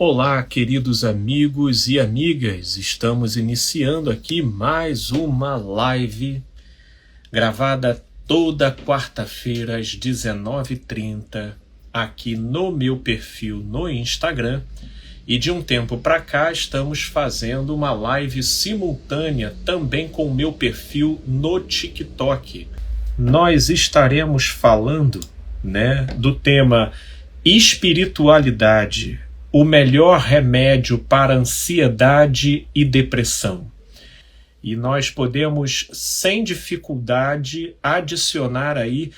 Olá, queridos amigos e amigas, estamos iniciando aqui mais uma live gravada toda quarta-feira às 19h30 aqui no meu perfil no Instagram, e de um tempo para cá estamos fazendo uma live simultânea também com o meu perfil no TikTok. Nós estaremos falando, do tema espiritualidade, o melhor remédio para ansiedade e depressão. E nós podemos, sem dificuldade, adicionar aí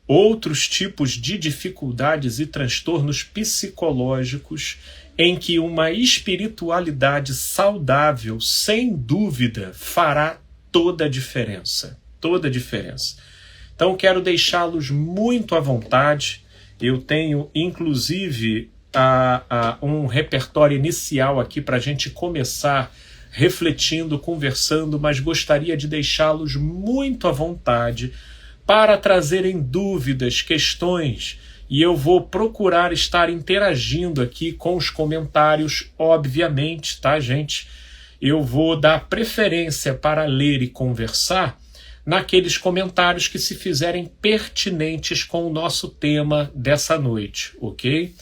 outros tipos de dificuldades e transtornos psicológicos em que uma espiritualidade saudável, sem dúvida, fará toda a diferença. Toda a diferença. Então, quero deixá-los muito à vontade. Eu tenho, inclusive, um repertório inicial aqui para a gente começar refletindo, conversando, mas gostaria de deixá-los muito à vontade para trazerem dúvidas, questões, e eu vou procurar estar interagindo aqui com os comentários, obviamente, tá, gente? Eu vou dar preferência para ler e conversar naqueles comentários que se fizerem pertinentes com o nosso tema dessa noite, ok?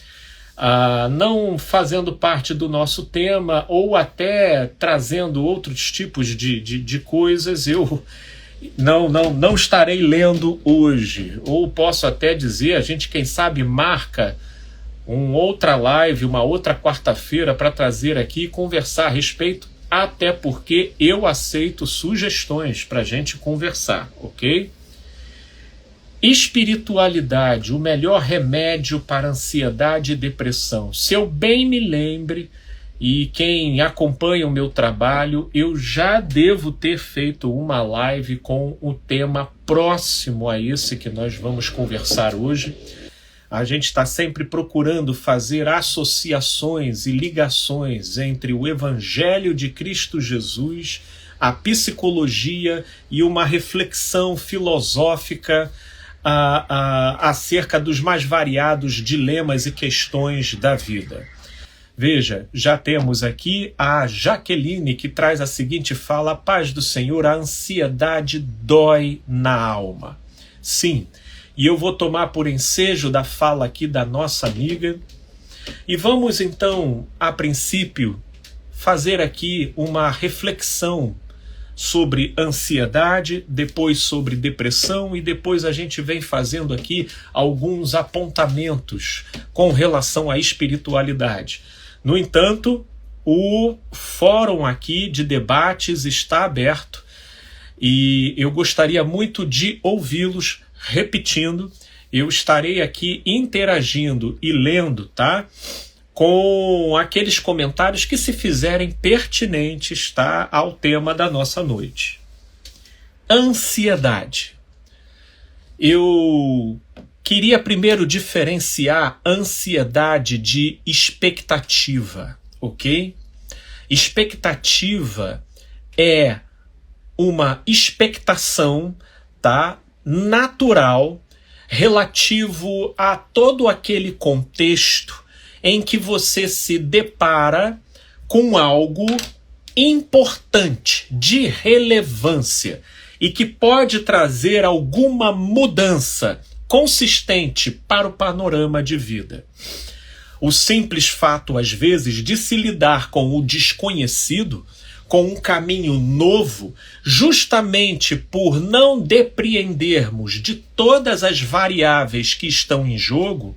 Não fazendo parte do nosso tema ou até trazendo outros tipos de coisas, eu não estarei lendo hoje. Ou posso até dizer, a gente quem sabe marca uma outra live, uma outra quarta-feira para trazer aqui e conversar a respeito, até porque eu aceito sugestões para a gente conversar, ok? Espiritualidade, o melhor remédio para ansiedade e depressão. Se eu bem me lembre, e quem acompanha o meu trabalho, eu já devo ter feito uma live com o tema próximo a esse que nós vamos conversar hoje. A gente está sempre procurando fazer associações e ligações entre o Evangelho de Cristo Jesus, a psicologia e uma reflexão filosófica acerca dos mais variados dilemas e questões da vida. Veja, já temos aqui a Jaqueline que traz a seguinte fala: paz do Senhor, a ansiedade dói na alma. Sim, e eu vou tomar por ensejo da fala aqui da nossa amiga, e vamos então, a princípio, fazer aqui uma reflexão sobre ansiedade, depois sobre depressão, e depois a gente vem fazendo aqui alguns apontamentos com relação à espiritualidade. No entanto, o fórum aqui de debates está aberto e eu gostaria muito de ouvi-los. Repetindo, eu estarei aqui interagindo e lendo, tá? Com aqueles comentários que se fizerem pertinentes, tá, ao tema da nossa noite. Ansiedade. Eu queria primeiro diferenciar ansiedade de expectativa, ok? Expectativa é uma expectação, tá, natural, relativo a todo aquele contexto em que você se depara com algo importante, de relevância, e que pode trazer alguma mudança consistente para o panorama de vida. O simples fato, às vezes, de se lidar com o desconhecido, com um caminho novo, justamente por não depreendermos de todas as variáveis que estão em jogo,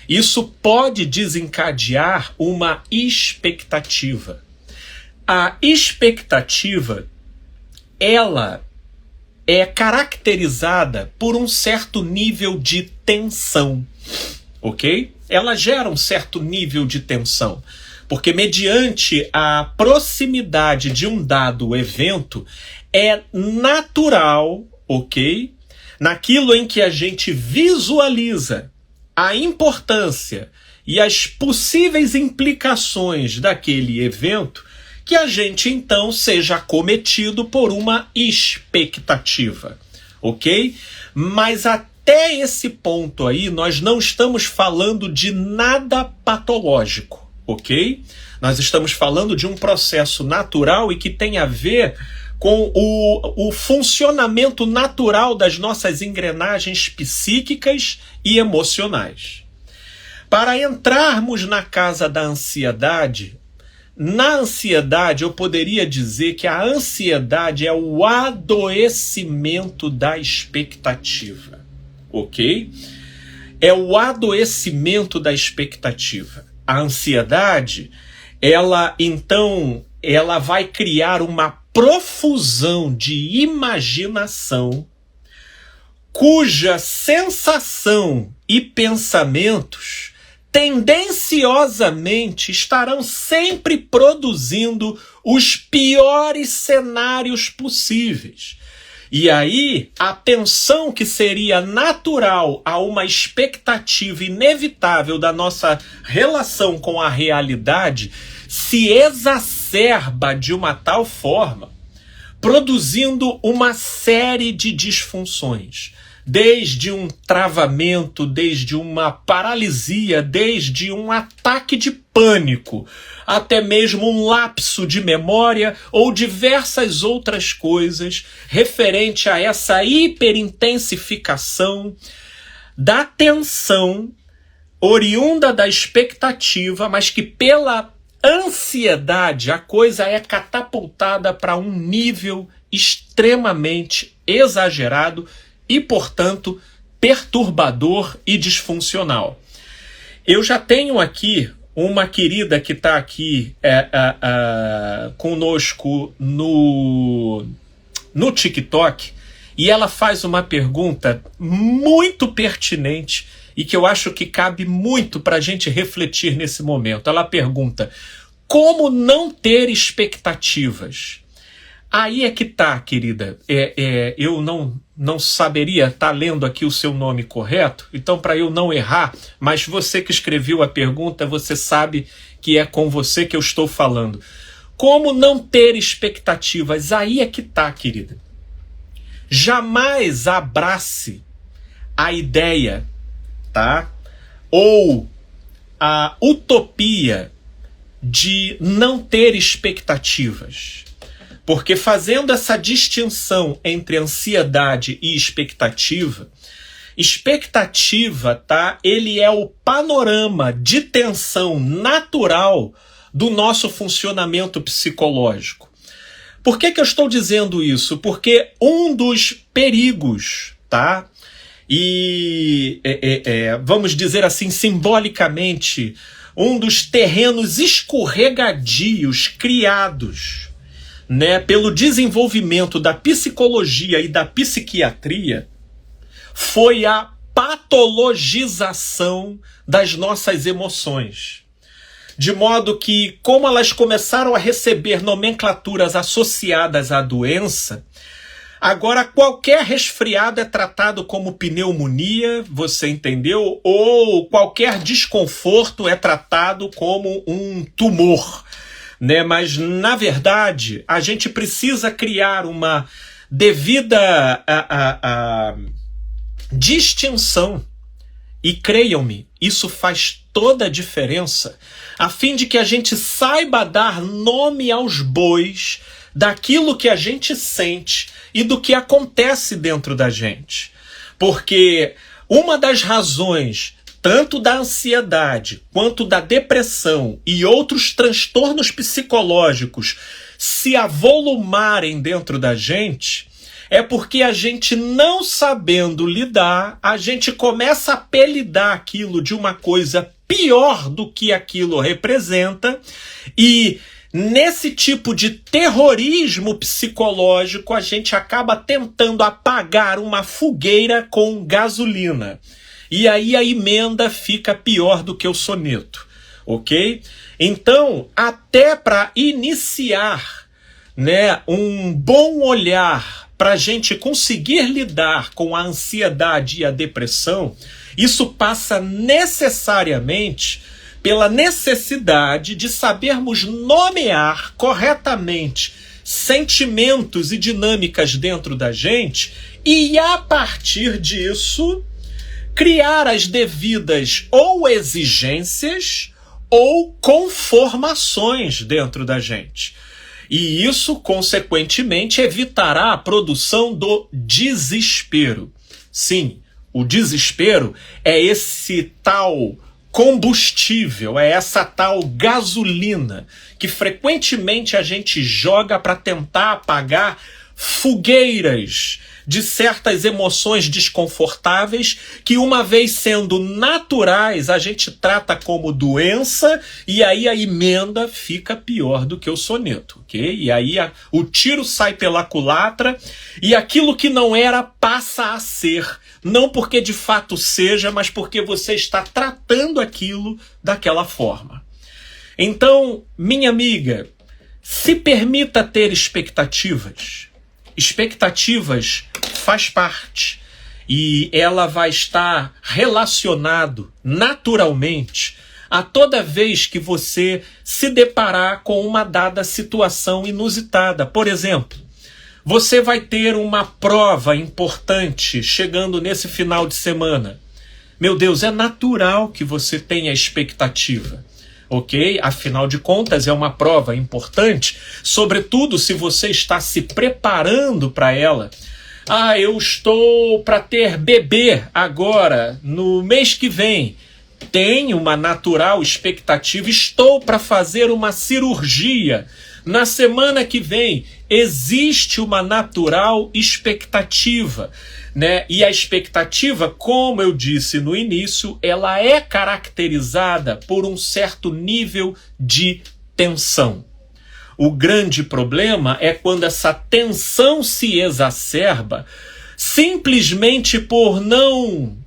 isso pode desencadear uma expectativa. A expectativa, ela é caracterizada por um certo nível de tensão, ok? Ela gera um certo nível de tensão, porque mediante a proximidade de um dado evento, é natural, ok? Naquilo em que a gente visualiza a importância e as possíveis implicações daquele evento, que a gente então seja acometido por uma expectativa, ok? Mas até esse ponto aí, nós não estamos falando de nada patológico, ok? Nós estamos falando de um processo natural e que tem a ver com o funcionamento natural das nossas engrenagens psíquicas e emocionais. Para entrarmos na casa da ansiedade, na ansiedade eu poderia dizer que a ansiedade é o adoecimento da expectativa, ok? É o adoecimento da expectativa. A ansiedade, ela vai criar uma profusão de imaginação cuja sensação e pensamentos tendenciosamente estarão sempre produzindo os piores cenários possíveis. E aí, a tensão que seria natural a uma expectativa inevitável da nossa relação com a realidade se exacerba de uma tal forma, produzindo uma série de disfunções. Desde um travamento, desde uma paralisia, desde um ataque de pânico, até mesmo um lapso de memória ou diversas outras coisas referente a essa hiperintensificação da tensão oriunda da expectativa, mas que pela ansiedade a coisa é catapultada para um nível extremamente exagerado e, portanto, perturbador e disfuncional. Eu já tenho aqui uma querida que está aqui conosco no TikTok, e ela faz uma pergunta muito pertinente e que eu acho que cabe muito para a gente refletir nesse momento. Ela pergunta: como não ter expectativas? Aí é que tá, querida. Eu não saberia estar lendo aqui o seu nome correto, então para eu não errar, mas você que escreveu a pergunta, você sabe que é com você que eu estou falando. Como não ter expectativas? Aí é que tá, querida. Jamais abrace a ideia, tá? Ou a utopia de não ter expectativas. Porque fazendo essa distinção entre ansiedade e expectativa, tá? Ele é o panorama de tensão natural do nosso funcionamento psicológico. Por que eu estou dizendo isso? Porque um dos perigos, tá? E vamos dizer assim, simbolicamente, um dos terrenos escorregadios criados, né, pelo desenvolvimento da psicologia e da psiquiatria, foi a patologização das nossas emoções. De modo que, como elas começaram a receber nomenclaturas associadas à doença, agora qualquer resfriado é tratado como pneumonia, você entendeu? Ou qualquer desconforto é tratado como um tumor, né? Mas, na verdade, a gente precisa criar uma devida distinção. E creiam-me, isso faz toda a diferença, a fim de que a gente saiba dar nome aos bois daquilo que a gente sente e do que acontece dentro da gente. Porque uma das razões tanto da ansiedade quanto da depressão e outros transtornos psicológicos se avolumarem dentro da gente é porque a gente, não sabendo lidar, a gente começa a apelidar aquilo de uma coisa pior do que aquilo representa, e nesse tipo de terrorismo psicológico a gente acaba tentando apagar uma fogueira com gasolina. E aí a emenda fica pior do que o soneto, ok? Então, até para iniciar, né, um bom olhar para a gente conseguir lidar com a ansiedade e a depressão, isso passa necessariamente pela necessidade de sabermos nomear corretamente sentimentos e dinâmicas dentro da gente e, a partir disso, criar as devidas ou exigências ou conformações dentro da gente. E isso, consequentemente, evitará a produção do desespero. Sim, o desespero é esse tal combustível, é essa tal gasolina que frequentemente a gente joga para tentar apagar fogueiras de certas emoções desconfortáveis que, uma vez sendo naturais, a gente trata como doença, e aí a emenda fica pior do que o soneto, ok? E aí o tiro sai pela culatra e aquilo que não era passa a ser, não porque de fato seja, mas porque você está tratando aquilo daquela forma. Então, minha amiga, se permita ter expectativas. Expectativas faz parte e ela vai estar relacionado naturalmente a toda vez que você se deparar com uma dada situação inusitada. Por exemplo, você vai ter uma prova importante chegando nesse final de semana. Meu Deus, é natural que você tenha expectativa. Ok? Afinal de contas, é uma prova importante, sobretudo se você está se preparando para ela. Ah, eu estou para ter bebê agora, no mês que vem. Tenho uma natural expectativa, estou para fazer uma cirurgia. Na semana que vem, existe uma natural expectativa, né? E a expectativa, como eu disse no início, ela é caracterizada por um certo nível de tensão. O grande problema é quando essa tensão se exacerba simplesmente por não...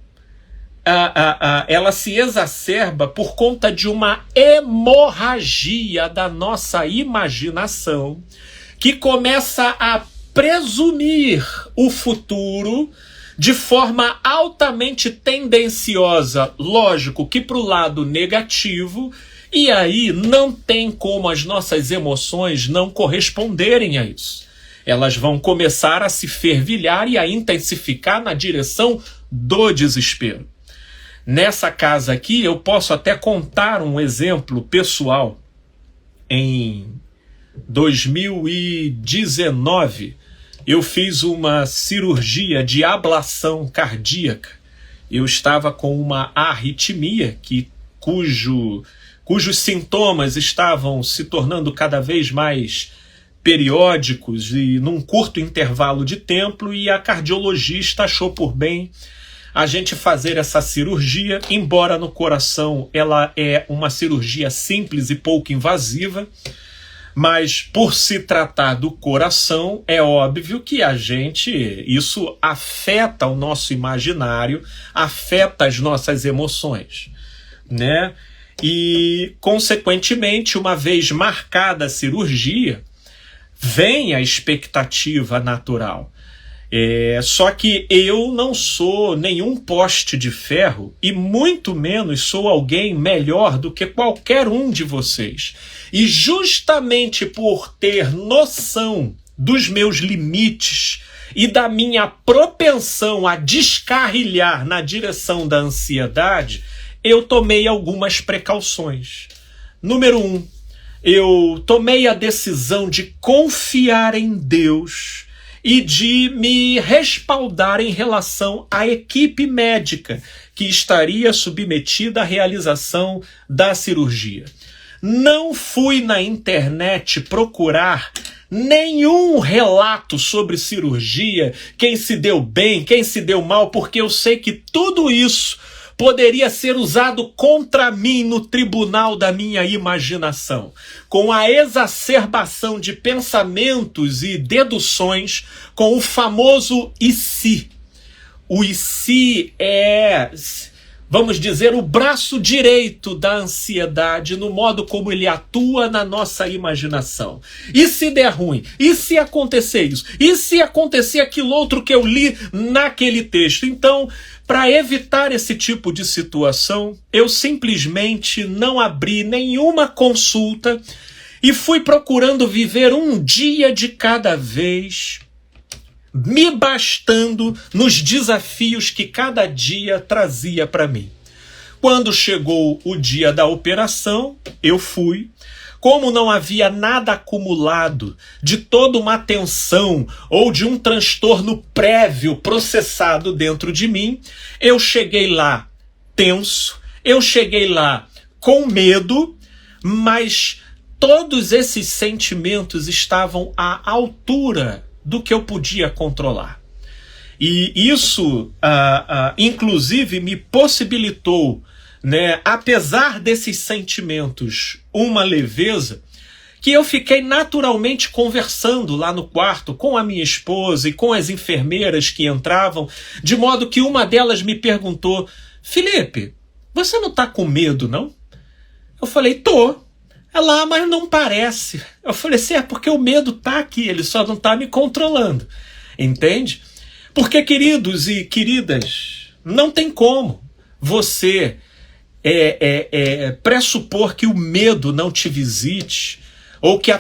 ela se exacerba por conta de uma hemorragia da nossa imaginação que começa a presumir o futuro de forma altamente tendenciosa, lógico que para o lado negativo, e aí não tem como as nossas emoções não corresponderem a isso. Elas vão começar a se fervilhar e a intensificar na direção do desespero. Nessa casa aqui, eu posso até contar um exemplo pessoal. Em 2019, eu fiz uma cirurgia de ablação cardíaca. Eu estava com uma arritmia cujos sintomas estavam se tornando cada vez mais periódicos e num curto intervalo de tempo, e a cardiologista achou por bem a gente fazer essa cirurgia, embora no coração ela é uma cirurgia simples e pouco invasiva, mas por se tratar do coração, é óbvio que isso afeta o nosso imaginário, afeta as nossas emoções, né? E, consequentemente, uma vez marcada a cirurgia, vem a expectativa natural. Só que eu não sou nenhum poste de ferro e muito menos sou alguém melhor do que qualquer um de vocês. E justamente por ter noção dos meus limites e da minha propensão a descarrilhar na direção da ansiedade, eu tomei algumas precauções. Número 1, eu tomei a decisão de confiar em Deus e de me respaldar em relação à equipe médica que estaria submetida à realização da cirurgia. Não fui na internet procurar nenhum relato sobre cirurgia, quem se deu bem, quem se deu mal, porque eu sei que tudo isso poderia ser usado contra mim no tribunal da minha imaginação, com a exacerbação de pensamentos e deduções, com o famoso e se. O e se é, vamos dizer, o braço direito da ansiedade no modo como ele atua na nossa imaginação. E se der ruim? E se acontecer isso? E se acontecer aquilo outro que eu li naquele texto? Então, para evitar esse tipo de situação, eu simplesmente não abri nenhuma consulta e fui procurando viver um dia de cada vez, me bastando nos desafios que cada dia trazia para mim. Quando chegou o dia da operação, eu fui. Como não havia nada acumulado de toda uma tensão ou de um transtorno prévio processado dentro de mim, eu cheguei lá tenso, eu cheguei lá com medo, mas todos esses sentimentos estavam à altura do que eu podia controlar. E isso, inclusive, me possibilitou, né, apesar desses sentimentos, uma leveza, que eu fiquei naturalmente conversando lá no quarto com a minha esposa e com as enfermeiras que entravam, de modo que uma delas me perguntou: Felipe, você não está com medo, não? Eu falei: tô. Ela: mas não parece. Eu falei assim: é porque o medo está aqui, ele só não está me controlando. Entende? Porque, queridos e queridas, não tem como você pressupor que o medo não te visite, ou que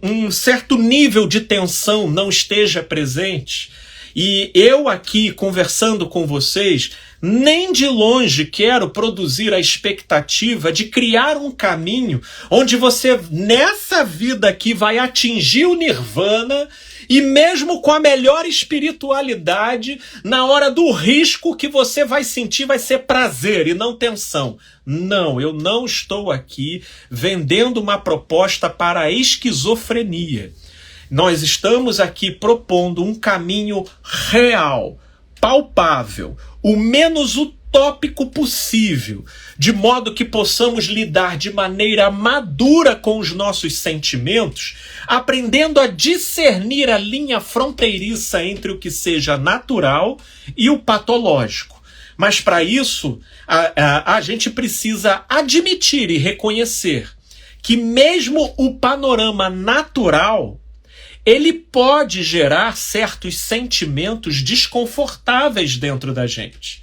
um certo nível de tensão não esteja presente. E eu aqui conversando com vocês, nem de longe quero produzir a expectativa de criar um caminho onde você, nessa vida aqui, vai atingir o nirvana, e mesmo com a melhor espiritualidade, na hora do risco que você vai sentir vai ser prazer e não tensão. Não, eu não estou aqui vendendo uma proposta para a esquizofrenia. Nós estamos aqui propondo um caminho real, palpável, o menos utópico possível, de modo que possamos lidar de maneira madura com os nossos sentimentos, aprendendo a discernir a linha fronteiriça entre o que seja natural e o patológico. Mas para isso, a gente precisa admitir e reconhecer que mesmo o panorama natural, ele pode gerar certos sentimentos desconfortáveis dentro da gente.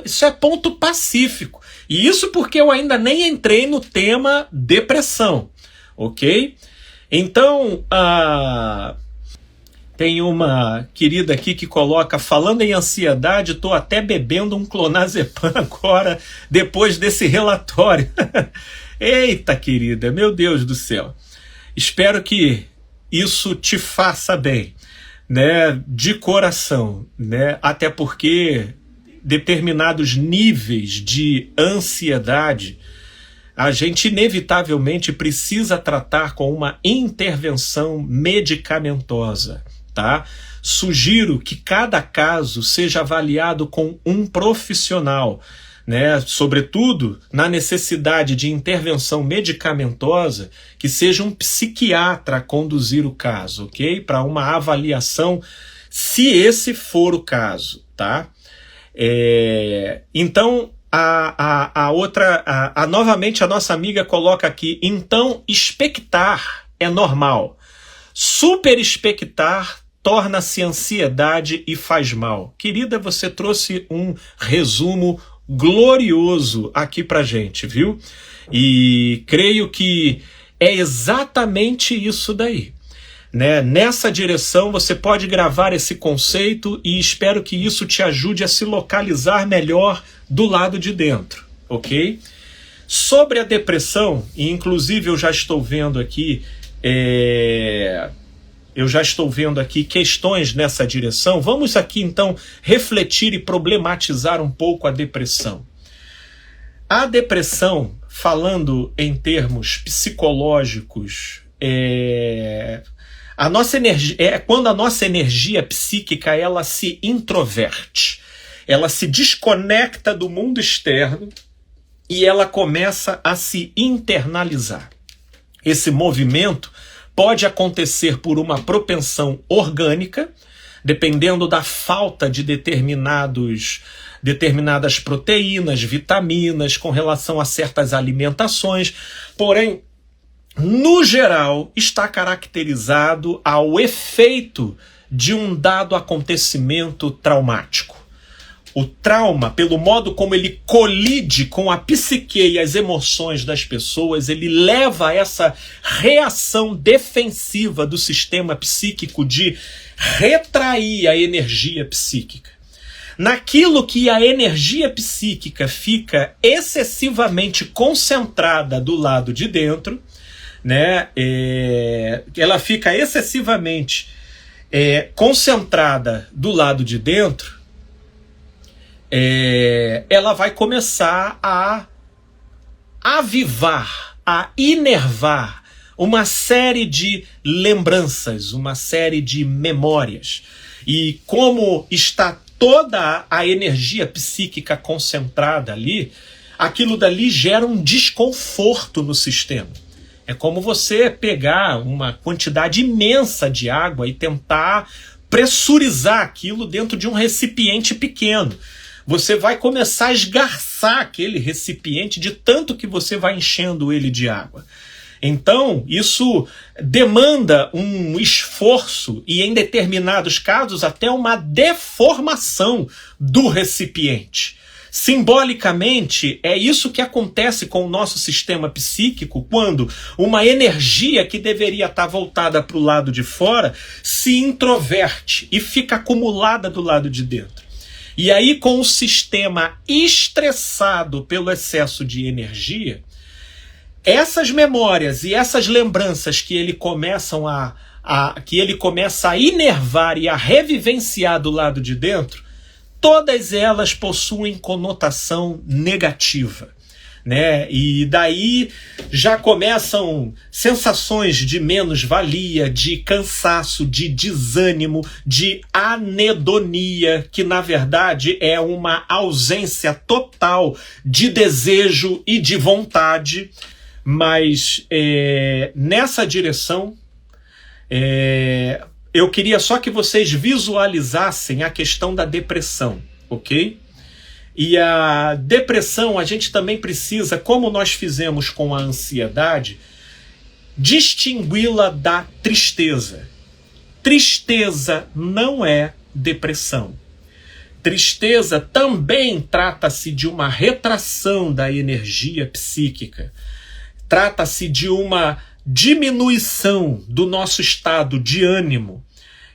Isso é ponto pacífico. E isso porque eu ainda nem entrei no tema depressão, ok? Então, tem uma querida aqui que coloca: falando em ansiedade, estou até bebendo um clonazepam agora, depois desse relatório. Eita, querida, meu Deus do céu. Espero que isso te faça bem, né, de coração, né, até porque determinados níveis de ansiedade a gente inevitavelmente precisa tratar com uma intervenção medicamentosa, tá? Sugiro que cada caso seja avaliado com um profissional, né? Sobretudo na necessidade de intervenção medicamentosa, que seja um psiquiatra a conduzir o caso, ok? Para uma avaliação, se esse for o caso, tá? Então, novamente a nossa amiga coloca aqui: então expectar é normal, super expectar torna-se ansiedade e faz mal. Querida, você trouxe um resumo glorioso aqui pra gente, viu? E creio que é exatamente isso daí, né? Nessa direção você pode gravar esse conceito e espero que isso te ajude a se localizar melhor do lado de dentro, ok? Sobre a depressão, e inclusive eu já estou vendo aqui questões nessa direção. Vamos aqui então refletir e problematizar um pouco a depressão. A depressão, falando em termos psicológicos, a nossa energia, quando a nossa energia psíquica ela se introverte, ela se desconecta do mundo externo e ela começa a se internalizar. Esse movimento pode acontecer por uma propensão orgânica, dependendo da falta de determinadas proteínas, vitaminas, com relação a certas alimentações, porém, no geral, está caracterizado ao efeito de um dado acontecimento traumático. O trauma, pelo modo como ele colide com a psique e as emoções das pessoas, ele leva a essa reação defensiva do sistema psíquico de retrair a energia psíquica. naquilo que a energia psíquica fica excessivamente concentrada do lado de dentro, né? Ela fica excessivamente concentrada do lado de dentro, ela vai começar a avivar, a inervar uma série de lembranças, uma série de memórias. E como está toda a energia psíquica concentrada ali, aquilo dali gera um desconforto no sistema. É como você pegar uma quantidade imensa de água e tentar pressurizar aquilo dentro de um recipiente pequeno. Você vai começar a esgarçar aquele recipiente de tanto que você vai enchendo ele de água. Então, isso demanda um esforço e, em determinados casos, até uma deformação do recipiente. Simbolicamente, é isso que acontece com o nosso sistema psíquico quando uma energia que deveria estar voltada para o lado de fora se introverte e fica acumulada do lado de dentro. E aí, com o sistema estressado pelo excesso de energia, essas memórias e essas lembranças que ele começa a inervar e a revivenciar do lado de dentro, todas elas possuem conotação negativa, né? E daí já começam sensações de menos-valia, de cansaço, de desânimo, de anedonia, que na verdade é uma ausência total de desejo e de vontade. Mas nessa direção, eu queria só que vocês visualizassem a questão da depressão, ok? E a depressão, a gente também precisa, como nós fizemos com a ansiedade, distingui-la da tristeza. Tristeza não é depressão. Tristeza também trata-se de uma retração da energia psíquica. Trata-se de uma diminuição do nosso estado de ânimo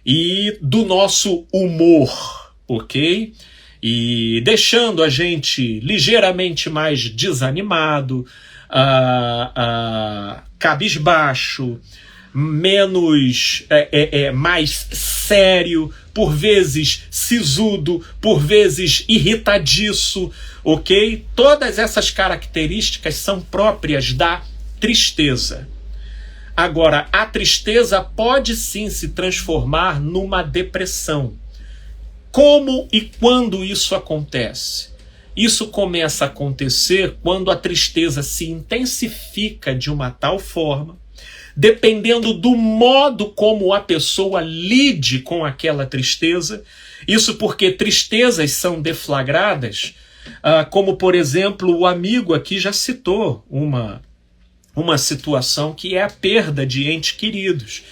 e do nosso humor, ok? E deixando a gente ligeiramente mais desanimado, cabisbaixo, menos mais sério, por vezes sisudo, por vezes irritadiço, ok? Todas essas características são próprias da tristeza. Agora, a tristeza pode sim se transformar numa depressão. Como e quando isso acontece? Isso começa a acontecer quando a tristeza se intensifica de uma tal forma, dependendo do modo como a pessoa lide com aquela tristeza. Isso porque tristezas são deflagradas, como por exemplo o amigo aqui já citou uma situação que é a perda de entes queridos,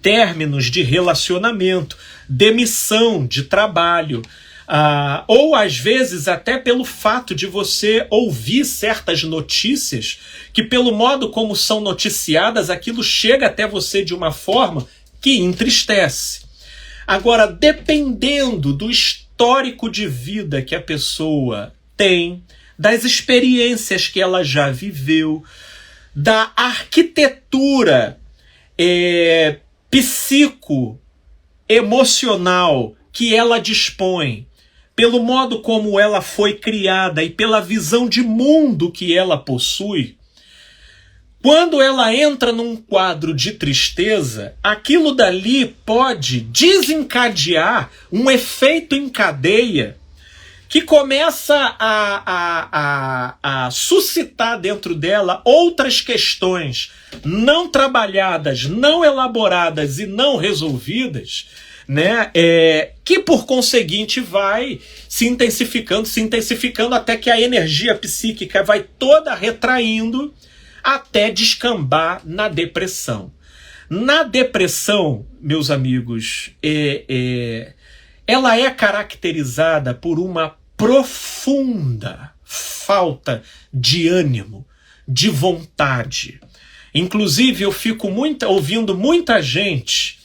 términos de relacionamento, demissão de trabalho, ou às vezes até pelo fato de você ouvir certas notícias que, pelo modo como são noticiadas, aquilo chega até você de uma forma que entristece. Agora, dependendo do histórico de vida que a pessoa tem, das experiências que ela já viveu, da arquitetura psico-emocional que ela dispõe, pelo modo como ela foi criada e pela visão de mundo que ela possui, quando ela entra num quadro de tristeza, aquilo dali pode desencadear um efeito em cadeia que começa a suscitar dentro dela outras questões não trabalhadas, não elaboradas e não resolvidas, né? Que por conseguinte vai se intensificando até que a energia psíquica vai toda retraindo até descambar na depressão. Na depressão, meus amigos, ela é caracterizada por uma profunda falta de ânimo, de vontade. Inclusive, eu fico ouvindo muita gente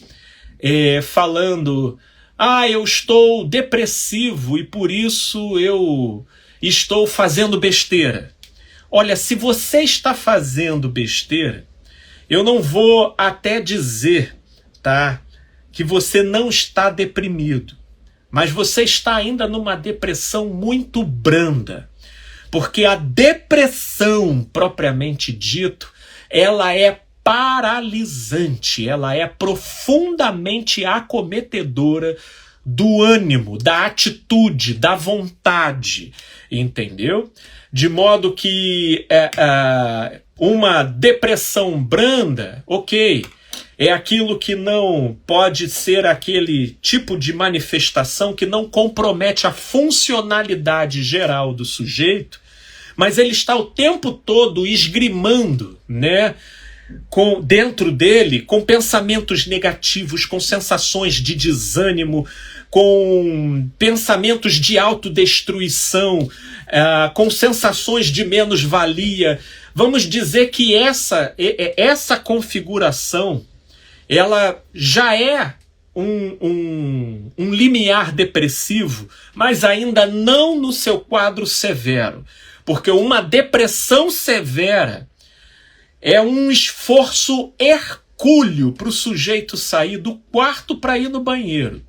falando Ah, eu estou depressivo e por isso eu estou fazendo besteira. Olha, se você está fazendo besteira, eu não vou até dizer, tá, que você não está deprimido, mas você está ainda numa depressão muito branda, porque a depressão, propriamente dito, ela é paralisante, ela é profundamente acometedora do ânimo, da atitude, da vontade, entendeu? De modo que uma depressão branda, ok, é aquilo que não pode ser aquele tipo de manifestação que não compromete a funcionalidade geral do sujeito, mas ele está o tempo todo esgrimando, né, dentro dele, com pensamentos negativos, com sensações de desânimo, com pensamentos de autodestruição, com sensações de menos-valia. Vamos dizer que essa configuração, ela já é um limiar depressivo, mas ainda não no seu quadro severo. Porque uma depressão severa é um esforço hercúleo para o sujeito sair do quarto para ir no banheiro.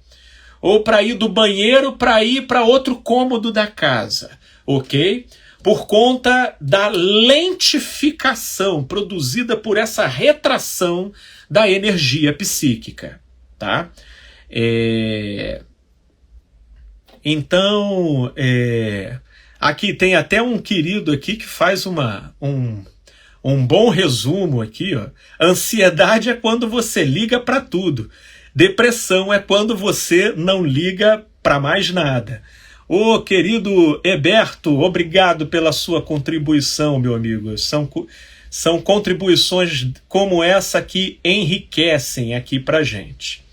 Ou para ir do banheiro para ir para outro cômodo da casa. Ok? Por conta da lentificação produzida por essa retração da energia psíquica. Tá? Então, aqui tem até um querido aqui que faz um bom resumo aqui, ó. Ansiedade é quando você liga para tudo. Depressão é quando você não liga para mais nada. Ô, querido Heberto, obrigado pela sua contribuição, meu amigo. São contribuições como essa que enriquecem aqui pra gente.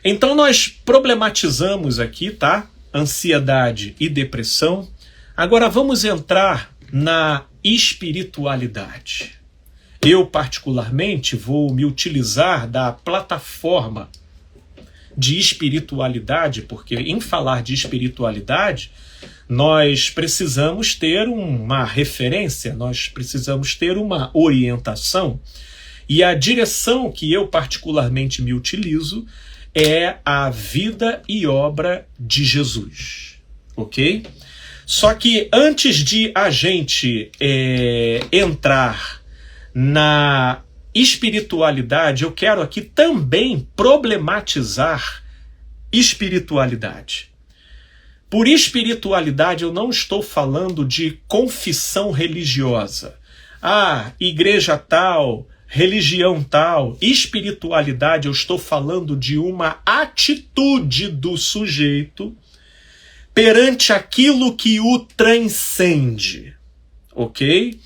Então nós problematizamos aqui, tá? Ansiedade e depressão. Agora vamos entrar na espiritualidade. Eu, particularmente, vou me utilizar da plataforma de espiritualidade, porque em falar de espiritualidade, nós precisamos ter uma referência, nós precisamos ter uma orientação, e a direção que eu particularmente me utilizo é a vida e obra de Jesus, ok? Só que antes de a gente entrar na espiritualidade, eu quero aqui também problematizar espiritualidade. Por espiritualidade eu não estou falando de confissão religiosa. Ah, igreja tal, religião tal. Espiritualidade eu estou falando de uma atitude do sujeito perante aquilo que o transcende. Ok?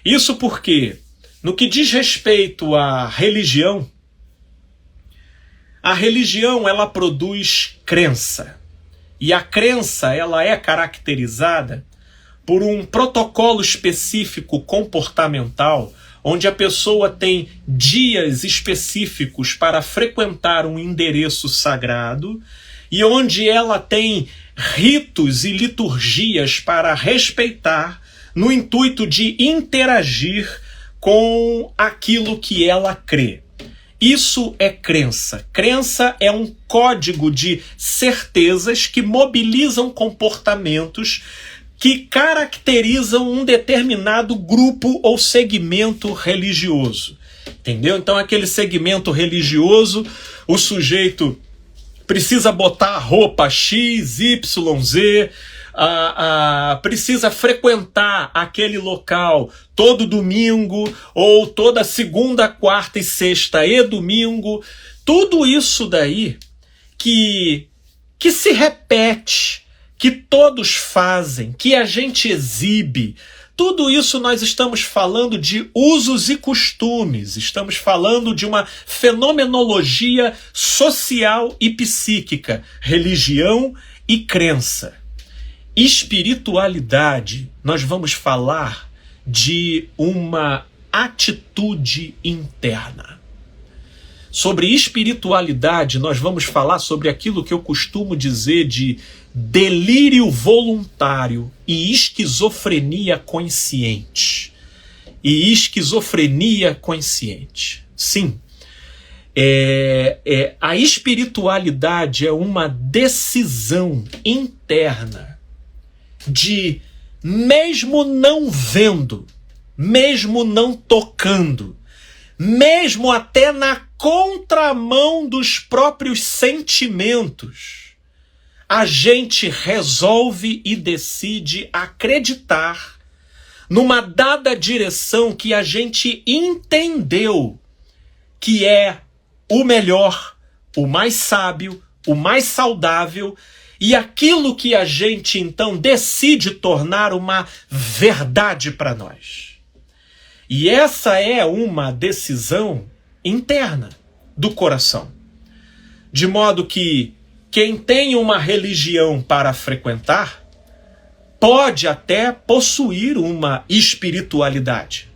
Isso porque, no que diz respeito à religião, a religião ela produz crença. E a crença ela é caracterizada por um protocolo específico comportamental, onde a pessoa tem dias específicos para frequentar um endereço sagrado e onde ela tem ritos e liturgias para respeitar no intuito de interagir com aquilo que ela crê. Isso é crença. Crença é um código de certezas que mobilizam comportamentos que caracterizam um determinado grupo ou segmento religioso. Entendeu? Então, aquele segmento religioso, o sujeito precisa botar a roupa X, Y, Z, precisa frequentar aquele local todo domingo, ou toda segunda, quarta e sexta e domingo. Tudo isso daí que se repete, que todos fazem, que a gente exibe. Tudo isso nós estamos falando de usos e costumes, estamos falando de uma fenomenologia social e psíquica, religião e crença. Espiritualidade, nós vamos falar de uma atitude interna. Sobre espiritualidade, nós vamos falar sobre aquilo que eu costumo dizer de delírio voluntário e esquizofrenia consciente. Sim, a espiritualidade é uma decisão interna de, mesmo não vendo, mesmo não tocando, mesmo até na contramão dos próprios sentimentos, a gente resolve e decide acreditar numa dada direção que a gente entendeu que é o melhor, o mais sábio, o mais saudável, e aquilo que a gente então decide tornar uma verdade para nós. E essa é uma decisão interna do coração. De modo que quem tem uma religião para frequentar pode até possuir uma espiritualidade.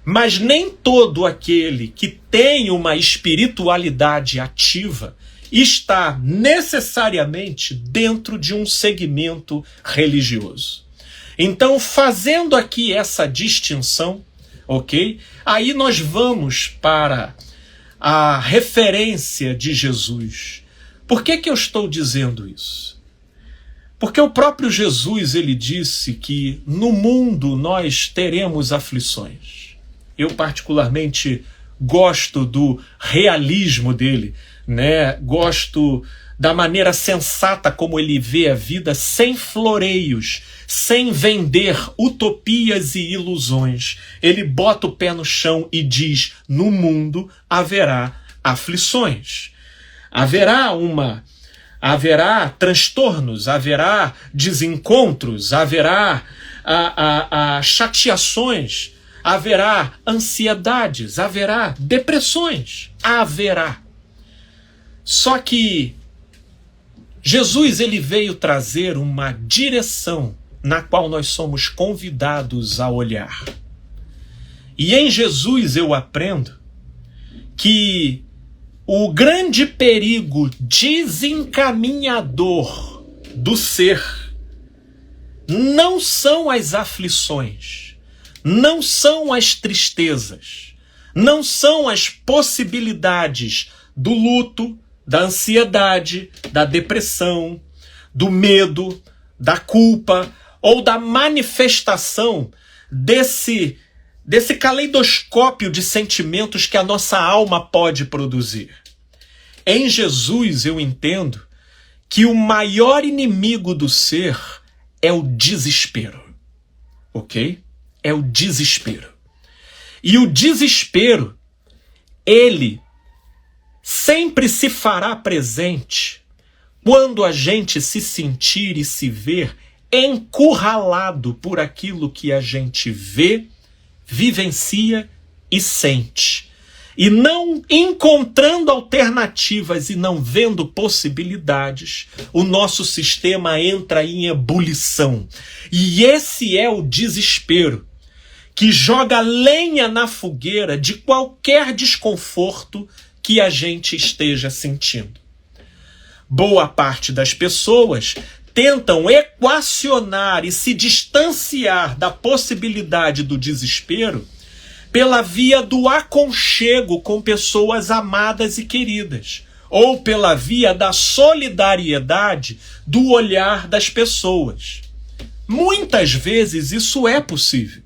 Mas nem todo aquele que tem uma espiritualidade ativa está necessariamente dentro de um segmento religioso. Então, fazendo aqui essa distinção, ok? Aí nós vamos para a referência de Jesus. Por que eu estou dizendo isso? Porque o próprio Jesus, ele disse que no mundo nós teremos aflições. Eu particularmente gosto do realismo dele, né? Gosto da maneira sensata como ele vê a vida, sem floreios, sem vender utopias e ilusões. Ele bota o pé no chão e diz: no mundo haverá aflições. Haverá transtornos, haverá desencontros, haverá chateações, haverá ansiedades, haverá depressões, haverá. Só que Jesus, ele veio trazer uma direção na qual nós somos convidados a olhar. E em Jesus eu aprendo que o grande perigo desencaminhador do ser não são as aflições, não são as tristezas, não são as possibilidades do luto, da ansiedade, da depressão, do medo, da culpa ou da manifestação desse caleidoscópio de sentimentos que a nossa alma pode produzir. Em Jesus eu entendo que o maior inimigo do ser é o desespero, ok? É o desespero. E o desespero, ele sempre se fará presente quando a gente se sentir e se ver encurralado por aquilo que a gente vê, vivencia e sente. E não encontrando alternativas e não vendo possibilidades, o nosso sistema entra em ebulição. E esse é o desespero, que joga lenha na fogueira de qualquer desconforto que a gente esteja sentindo. Boa parte das pessoas tentam equacionar e se distanciar da possibilidade do desespero pela via do aconchego com pessoas amadas e queridas, ou pela via da solidariedade do olhar das pessoas. Muitas vezes isso é possível.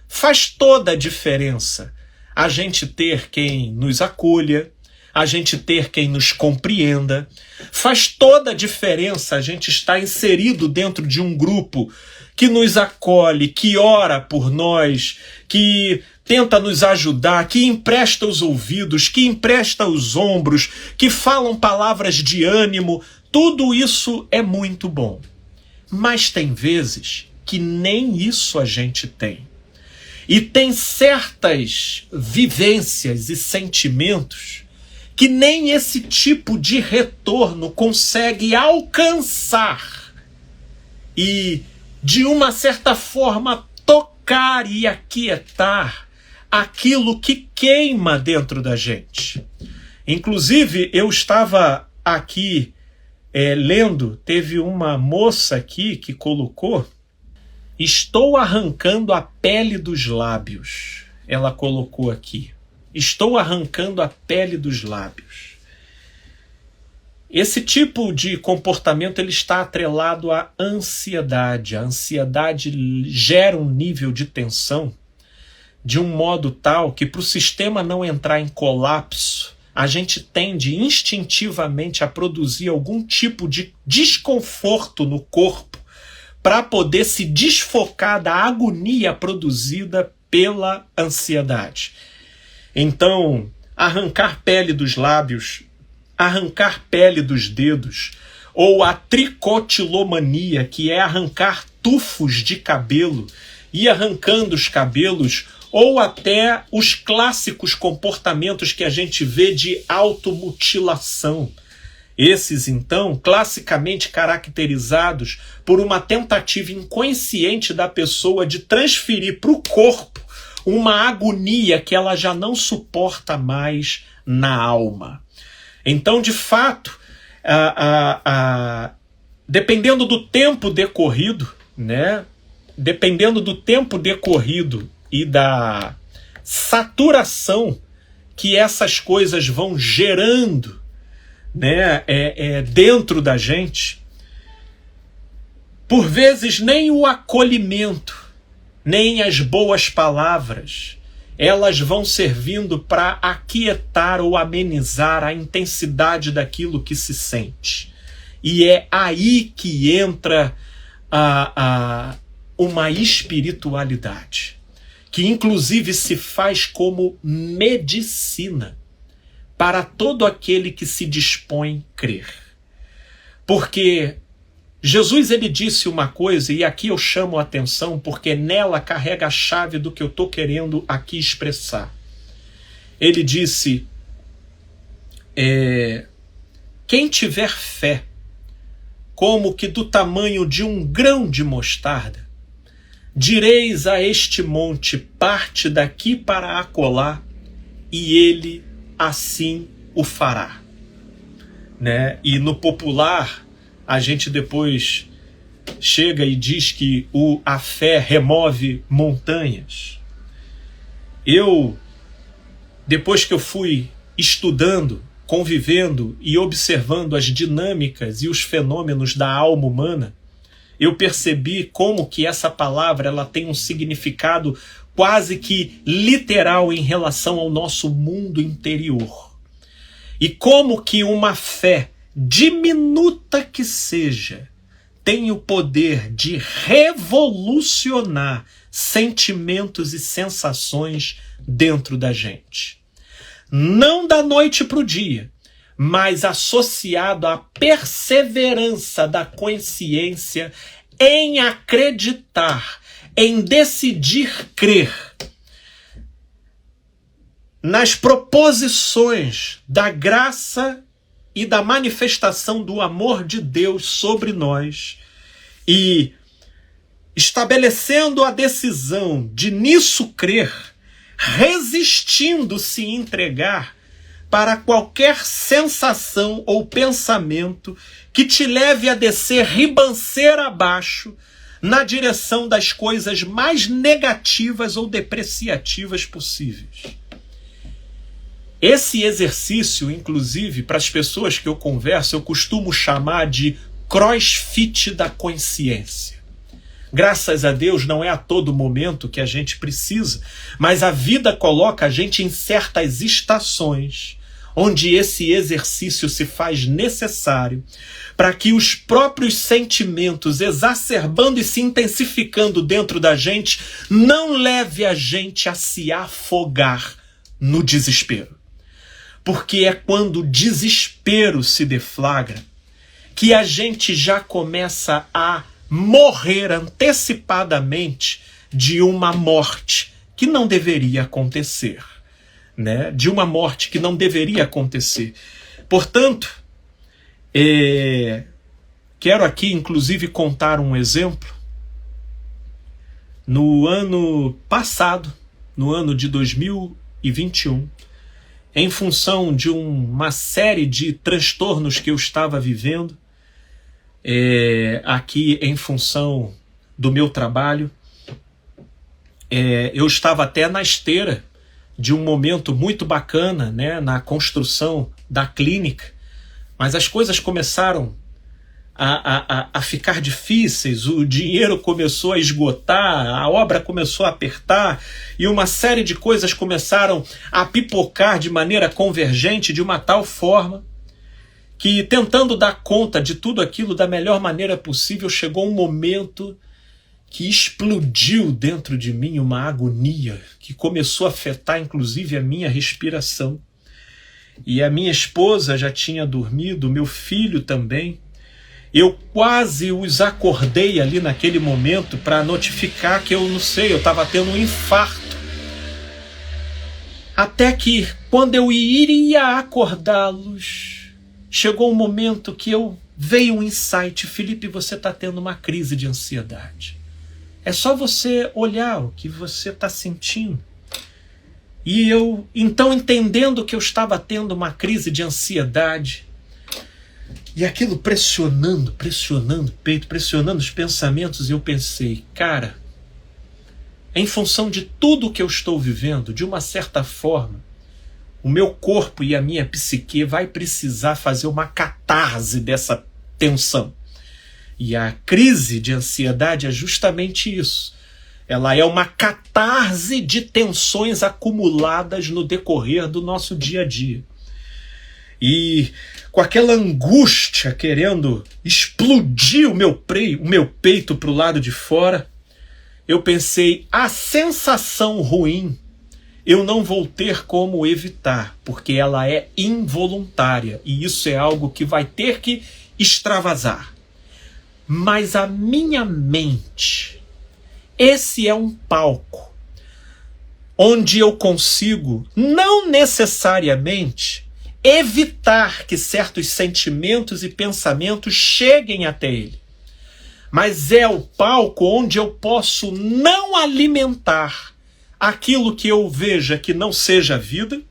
Faz toda a diferença a gente ter quem nos acolha, a gente ter quem nos compreenda. Faz toda a diferença a gente estar inserido dentro de um grupo que nos acolhe, que ora por nós, que tenta nos ajudar, que empresta os ouvidos, que empresta os ombros, que falam palavras de ânimo. Tudo isso é muito bom. Mas tem vezes que nem isso a gente tem. E tem certas vivências e sentimentos que nem esse tipo de retorno consegue alcançar e, de uma certa forma, tocar e aquietar aquilo que queima dentro da gente. Inclusive, eu estava aqui lendo, teve uma moça aqui que colocou: estou arrancando a pele dos lábios. Ela colocou aqui: estou arrancando a pele dos lábios. Esse tipo de comportamento ele está atrelado à ansiedade. A ansiedade gera um nível de tensão de um modo tal que, para o sistema não entrar em colapso, a gente tende instintivamente a produzir algum tipo de desconforto no corpo para poder se desfocar da agonia produzida pela ansiedade. Então, arrancar pele dos lábios, arrancar pele dos dedos, ou a tricotilomania, que é arrancar tufos de cabelo, e arrancando os cabelos, ou até os clássicos comportamentos que a gente vê de automutilação. Esses, então, classicamente caracterizados por uma tentativa inconsciente da pessoa de transferir para o corpo uma agonia que ela já não suporta mais na alma. Então, de fato, dependendo do tempo decorrido, né? Dependendo do tempo decorrido e da saturação que essas coisas vão gerando, né, dentro da gente, por vezes nem o acolhimento, nem as boas palavras, elas vão servindo para aquietar ou amenizar a intensidade daquilo que se sente. E é aí que entra uma espiritualidade, que inclusive se faz como medicina para todo aquele que se dispõe a crer. Porque Jesus ele disse uma coisa, e aqui eu chamo a atenção porque nela carrega a chave do que eu estou querendo aqui expressar. Ele disse, quem tiver fé, como que do tamanho de um grão de mostarda, direis a este monte, parte daqui para acolá, e ele assim o fará. Né? E no popular, a gente depois chega e diz que a fé remove montanhas. Depois que eu fui estudando, convivendo e observando as dinâmicas e os fenômenos da alma humana, eu percebi como que essa palavra ela tem um significado quase que literal em relação ao nosso mundo interior. E como que uma fé, diminuta que seja, tem o poder de revolucionar sentimentos e sensações dentro da gente. Não da noite para o dia, mas associado à perseverança da consciência em acreditar, em decidir crer nas proposições da graça e da manifestação do amor de Deus sobre nós, e estabelecendo a decisão de nisso crer, resistindo se entregar para qualquer sensação ou pensamento que te leve a descer ribanceira abaixo na direção das coisas mais negativas ou depreciativas possíveis. Esse exercício, inclusive, para as pessoas que eu converso, eu costumo chamar de crossfit da consciência. Graças a Deus, não é a todo momento que a gente precisa, mas a vida coloca a gente em certas estações onde esse exercício se faz necessário para que os próprios sentimentos, exacerbando e se intensificando dentro da gente, não leve a gente a se afogar no desespero. Porque é quando o desespero se deflagra que a gente já começa a morrer antecipadamente de uma morte que não deveria acontecer, né? De uma morte que não deveria acontecer. Portanto, quero aqui inclusive contar um exemplo. No ano passado, no ano de 2021, em função de uma série de transtornos que eu estava vivendo, aqui em função do meu trabalho. Eu estava até na esteira de um momento muito bacana, né, na construção da clínica, mas as coisas começaram a ficar difíceis, o dinheiro começou a esgotar, a obra começou a apertar e uma série de coisas começaram a pipocar de maneira convergente de uma tal forma que, tentando dar conta de tudo aquilo da melhor maneira possível, chegou um momento que explodiu dentro de mim uma agonia que começou a afetar inclusive a minha respiração. E a minha esposa já tinha dormido, meu filho também. Eu quase os acordei ali naquele momento para notificar que eu estava tendo um infarto. Até que, quando eu iria acordá-los, chegou um momento que veio um insight: Felipe, você está tendo uma crise de ansiedade. É só você olhar o que você está sentindo. E eu, então, entendendo que eu estava tendo uma crise de ansiedade, e aquilo pressionando o peito, pressionando os pensamentos, eu pensei, cara, em função de tudo que eu estou vivendo, de uma certa forma, o meu corpo e a minha psique vai precisar fazer uma catarse dessa tensão. E a crise de ansiedade é justamente isso. Ela é uma catarse de tensões acumuladas no decorrer do nosso dia a dia. E com aquela angústia querendo explodir o meu peito para o lado de fora, eu pensei, a sensação ruim eu não vou ter como evitar, porque ela é involuntária e isso é algo que vai ter que extravasar. Mas a minha mente, esse é um palco onde eu consigo, não necessariamente, evitar que certos sentimentos e pensamentos cheguem até ele. Mas é o palco onde eu posso não alimentar aquilo que eu veja que não seja vida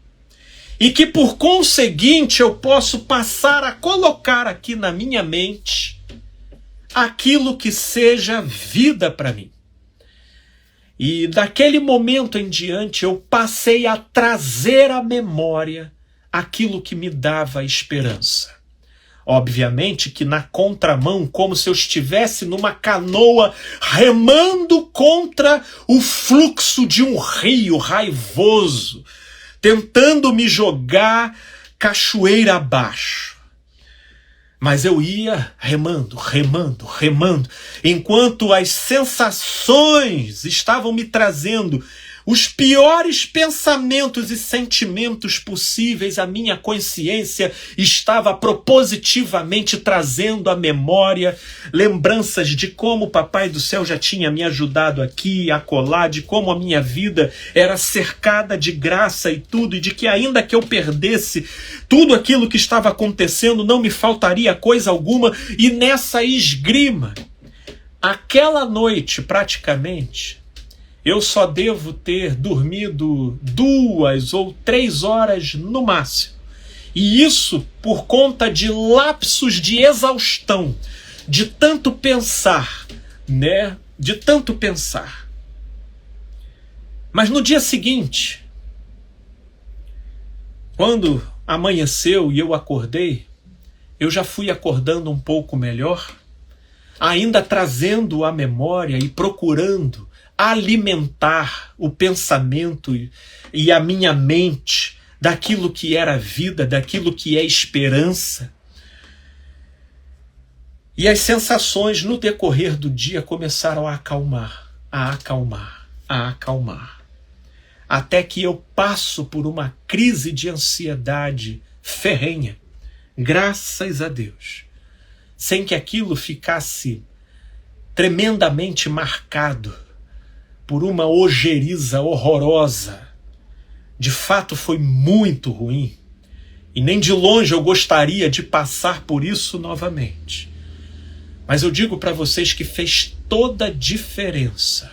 e que, por conseguinte, eu posso passar a colocar aqui na minha mente aquilo que seja vida para mim. E daquele momento em diante eu passei a trazer à memória aquilo que me dava esperança. Obviamente que na contramão, como se eu estivesse numa canoa remando contra o fluxo de um rio raivoso, tentando me jogar cachoeira abaixo. Mas eu ia remando, enquanto as sensações estavam me trazendo os piores pensamentos e sentimentos possíveis. A minha consciência estava propositivamente trazendo à memória lembranças de como o Papai do Céu já tinha me ajudado aqui e acolá, de como a minha vida era cercada de graça e tudo, e de que ainda que eu perdesse tudo aquilo que estava acontecendo, não me faltaria coisa alguma. E nessa esgrima, aquela noite praticamente, eu só devo ter dormido 2 ou 3 horas no máximo. E isso por conta de lapsos de exaustão, de tanto pensar, né? De tanto pensar. Mas no dia seguinte, quando amanheceu e eu acordei, eu já fui acordando um pouco melhor, ainda trazendo à memória e procurando alimentar o pensamento e a minha mente daquilo que era vida, daquilo que é esperança. E as sensações no decorrer do dia começaram a acalmar, até que eu passo por uma crise de ansiedade ferrenha, graças a Deus, sem que aquilo ficasse tremendamente marcado por uma ojeriza horrorosa. De fato foi muito ruim, e nem de longe eu gostaria de passar por isso novamente. Mas eu digo para vocês que fez toda a diferença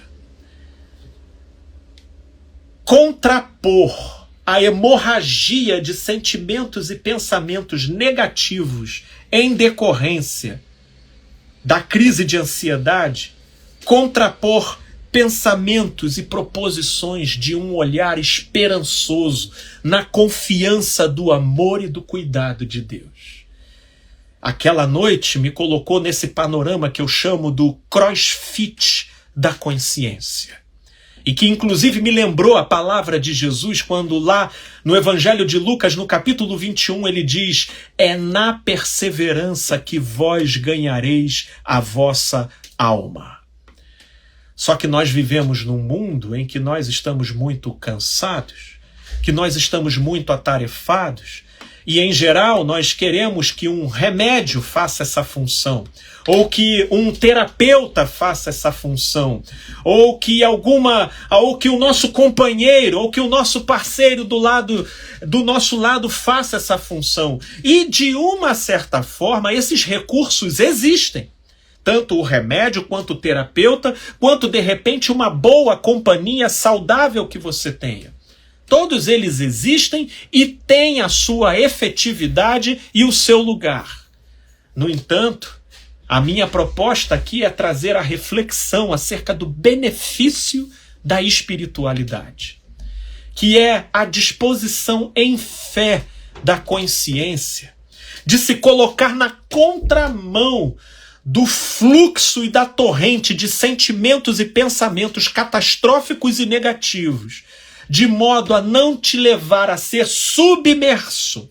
contrapor a hemorragia de sentimentos e pensamentos negativos em decorrência da crise de ansiedade, contrapor pensamentos e proposições de um olhar esperançoso na confiança do amor e do cuidado de Deus. Aquela noite me colocou nesse panorama que eu chamo do crossfit da consciência. E que inclusive me lembrou a palavra de Jesus quando lá no Evangelho de Lucas, no capítulo 21, ele diz: é na perseverança que vós ganhareis a vossa alma. Só que nós vivemos num mundo em que nós estamos muito cansados, que nós estamos muito atarefados, e em geral nós queremos que um remédio faça essa função, ou que um terapeuta faça essa função, ou que o nosso companheiro, ou que o nosso parceiro do nosso lado faça essa função. E de uma certa forma esses recursos existem. Tanto o remédio, quanto o terapeuta, quanto de repente uma boa companhia saudável que você tenha. Todos eles existem e têm a sua efetividade e o seu lugar. No entanto, a minha proposta aqui é trazer a reflexão acerca do benefício da espiritualidade, que é a disposição em fé da consciência, de se colocar na contramão do fluxo e da torrente de sentimentos e pensamentos catastróficos e negativos, de modo a não te levar a ser submerso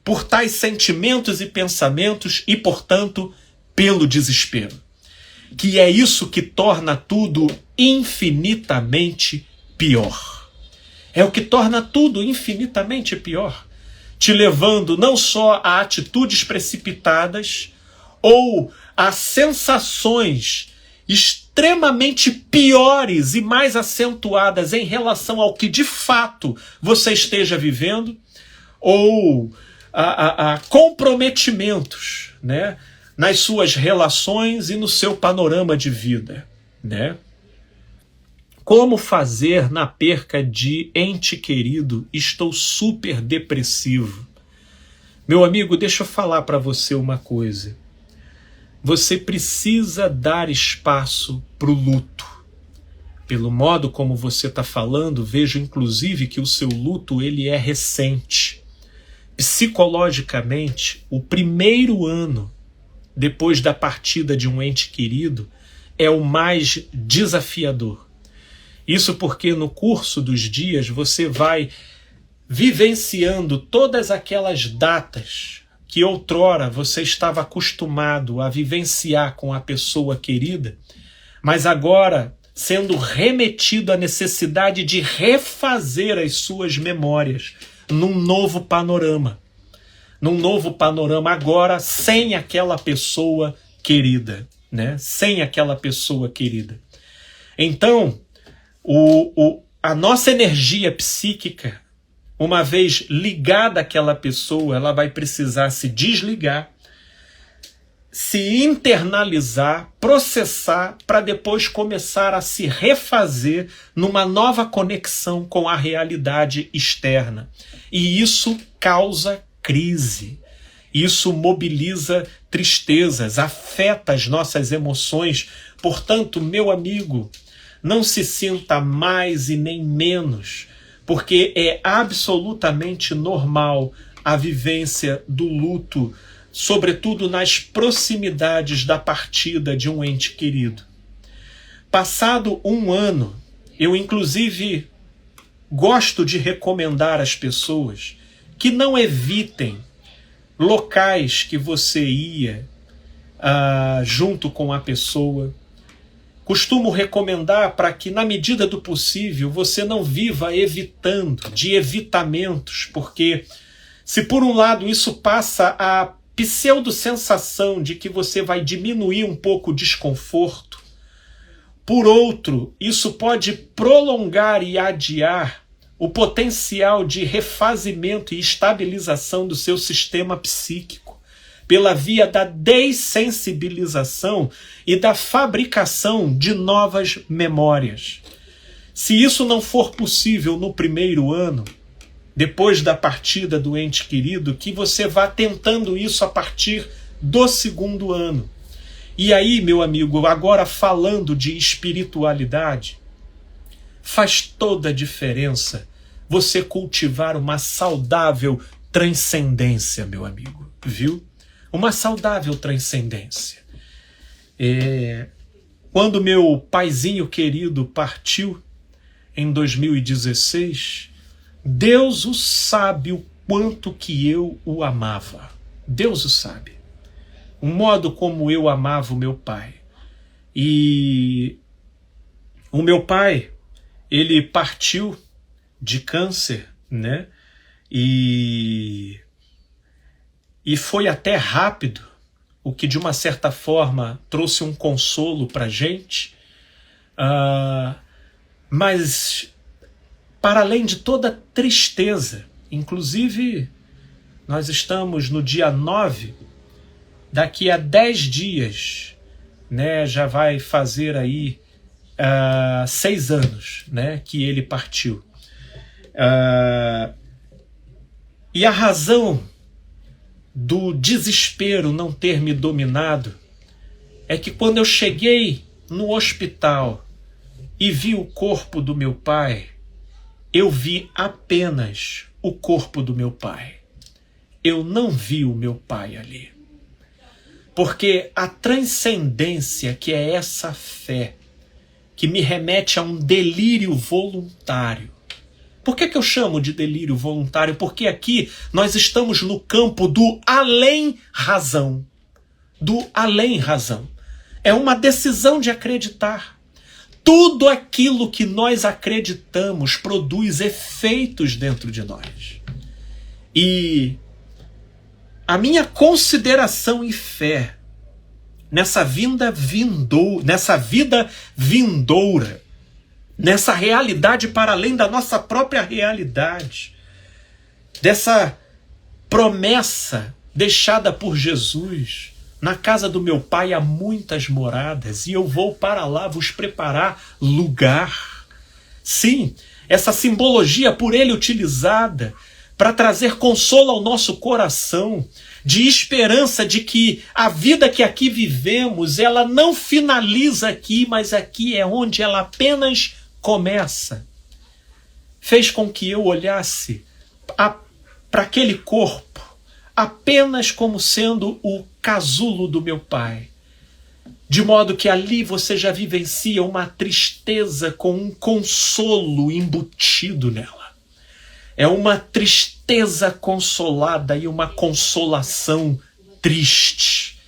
por tais sentimentos e pensamentos e, portanto, pelo desespero. Que é isso que torna tudo infinitamente pior. É o que torna tudo infinitamente pior, te levando não só a atitudes precipitadas ou a sensações extremamente piores e mais acentuadas em relação ao que de fato você esteja vivendo, ou a comprometimentos, né, nas suas relações e no seu panorama de vida, né? Como fazer na perca de ente querido? Estou super depressivo. Meu amigo, deixa eu falar para você uma coisa. Você precisa dar espaço para o luto. Pelo modo como você está falando, vejo inclusive que o seu luto ele é recente. Psicologicamente, o primeiro ano depois da partida de um ente querido é o mais desafiador. Isso porque no curso dos dias você vai vivenciando todas aquelas datas que outrora você estava acostumado a vivenciar com a pessoa querida, mas agora sendo remetido à necessidade de refazer as suas memórias num novo panorama. Num novo panorama agora sem aquela pessoa querida, né? Sem aquela pessoa querida. Então, a nossa energia psíquica, uma vez ligada àquela pessoa, ela vai precisar se desligar, se internalizar, processar, para depois começar a se refazer numa nova conexão com a realidade externa. E isso causa crise. Isso mobiliza tristezas, afeta as nossas emoções. Portanto, meu amigo, não se sinta mais e nem menos, porque é absolutamente normal a vivência do luto, sobretudo nas proximidades da partida de um ente querido. Passado um ano, eu inclusive gosto de recomendar às pessoas que não evitem locais que você ia junto com a pessoa. Costumo recomendar para que, na medida do possível, você não viva evitando, de evitamentos, porque se por um lado isso passa a pseudo-sensação de que você vai diminuir um pouco o desconforto, por outro, isso pode prolongar e adiar o potencial de refazimento e estabilização do seu sistema psíquico, pela via da dessensibilização e da fabricação de novas memórias. Se isso não for possível no primeiro ano, depois da partida do ente querido, que você vá tentando isso a partir do 2º ano. E aí, meu amigo, agora falando de espiritualidade, faz toda a diferença você cultivar uma saudável transcendência, meu amigo, viu? Uma saudável transcendência. Quando meu paizinho querido partiu em 2016, Deus o sabe o quanto que eu o amava. Deus o sabe. O modo como eu amava o meu pai. E o meu pai, ele partiu de câncer, né? E foi até rápido, o que de uma certa forma trouxe um consolo para a gente. Mas, para além de toda tristeza, inclusive nós estamos no dia 9, daqui a 10 dias, né, já vai fazer aí 6 anos, né, que ele partiu. E a razão do desespero não ter me dominado é que quando eu cheguei no hospital e vi o corpo do meu pai, eu vi apenas o corpo do meu pai. Eu não vi o meu pai ali. Porque a transcendência, que é essa fé, que me remete a um delírio voluntário. Por que eu chamo de delírio voluntário? Porque aqui nós estamos no campo do além-razão. Do além-razão. É uma decisão de acreditar. Tudo aquilo que nós acreditamos produz efeitos dentro de nós. E a minha consideração e fé nessa vida vindoura, nessa realidade para além da nossa própria realidade, dessa promessa deixada por Jesus: na casa do meu pai há muitas moradas e eu vou para lá vos preparar lugar. Sim, essa simbologia por ele utilizada para trazer consolo ao nosso coração, de esperança de que a vida que aqui vivemos, ela não finaliza aqui, mas aqui é onde ela apenas começa. Fez com que eu olhasse para aquele corpo apenas como sendo o casulo do meu pai. De modo que ali você já vivencia uma tristeza com um consolo embutido nela. É uma tristeza consolada e uma consolação triste.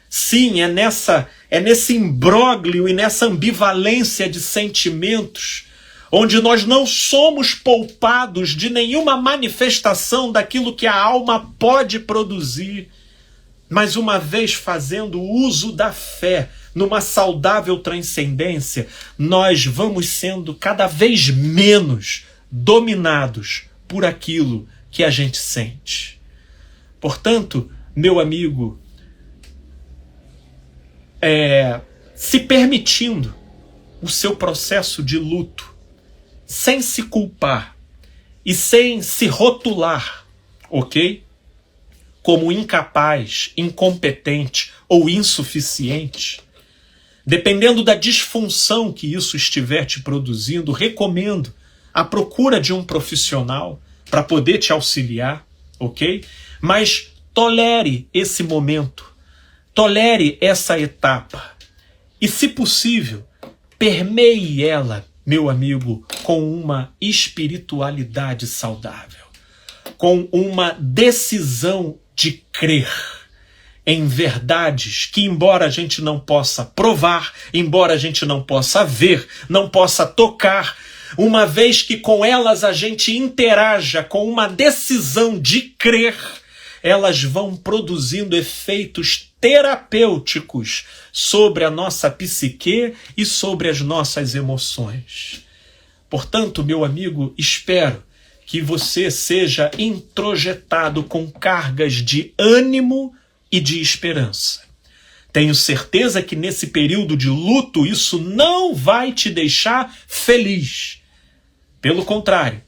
Sim, é nesse imbróglio e nessa ambivalência de sentimentos onde nós não somos poupados de nenhuma manifestação daquilo que a alma pode produzir, mas uma vez fazendo uso da fé numa saudável transcendência, nós vamos sendo cada vez menos dominados por aquilo que a gente sente. Portanto, meu amigo, se permitindo o seu processo de luto, sem se culpar e sem se rotular, ok? Como incapaz, incompetente ou insuficiente, dependendo da disfunção que isso estiver te produzindo, recomendo a procura de um profissional para poder te auxiliar, ok? Mas tolere esse momento, tolere essa etapa e, se possível, permeie ela, meu amigo, com uma espiritualidade saudável, com uma decisão de crer em verdades que, embora a gente não possa provar, embora a gente não possa ver, não possa tocar, uma vez que com elas a gente interaja com uma decisão de crer, elas vão produzindo efeitos terapêuticos sobre a nossa psique e sobre as nossas emoções. Portanto, meu amigo, espero que você seja introjetado com cargas de ânimo e de esperança. Tenho certeza que nesse período de luto isso não vai te deixar feliz. Pelo contrário,